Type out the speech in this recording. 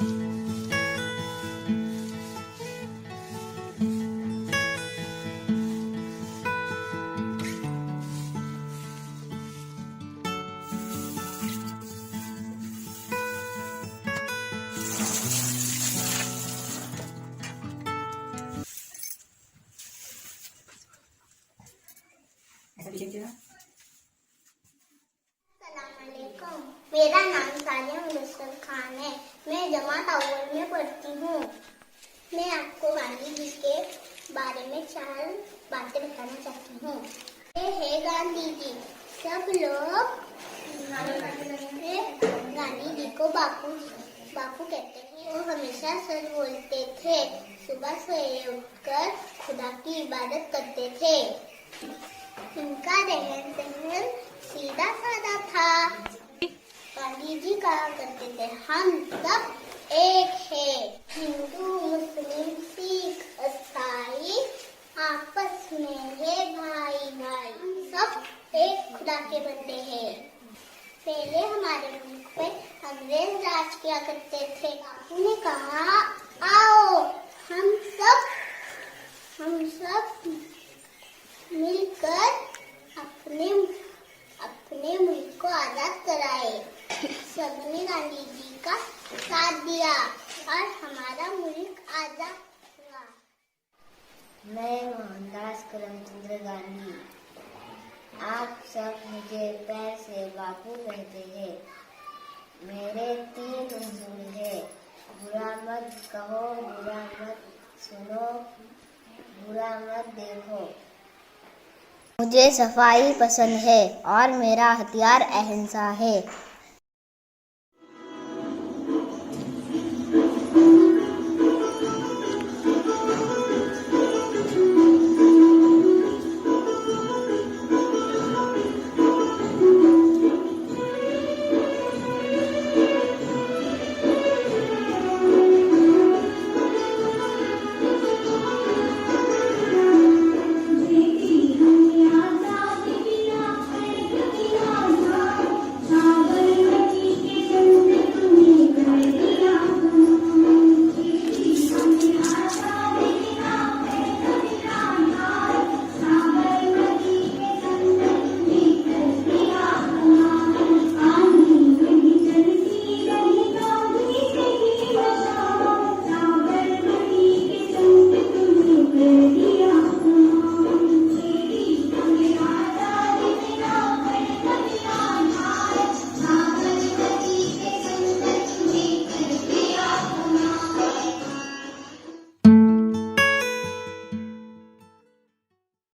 अस्सलामुअलैकुम। मेरा नाम सानिया मुदस्सिर खान है। मैं जमात अव्वल में पढ़ती हूँ। मैं आपको गांधी जी के बारे में 4 बातें बताना चाहती हूँ। ये है गांधी जी। सब लोग गांधी जी को बापू कहते हैं। वो हमेशा सच बोलते थे। सुबह सोए उठकर खुदा की इबादत करते थे। इनका रहन सहन सीधा साधा था। गांधी जी कहा करते थे, हम सब एक है। हिंदू मुस्लिम सिख ईसाई आपस में है भाई भाई। सब एक खुदा के बंदे हैं। पहले हमारे मुल्क पे अंग्रेज राज किया करते थे। बापू ने कहा, आओ हम सब मिलकर अपने मुल्क को आजाद कराए। सबने गांधी जी का साथ दिया और हमारा मुल्क आजाद हुआ। मैं मोहनदास करमचंद गांधी। आप सब मुझे प्यार से बापू कहते हैं। मेरे 3 उसूल है। बुरा मत कहो, बुरा मत सुनो, बुरा मत देखो। मुझे सफाई पसंद है और मेरा हथियार अहिंसा है।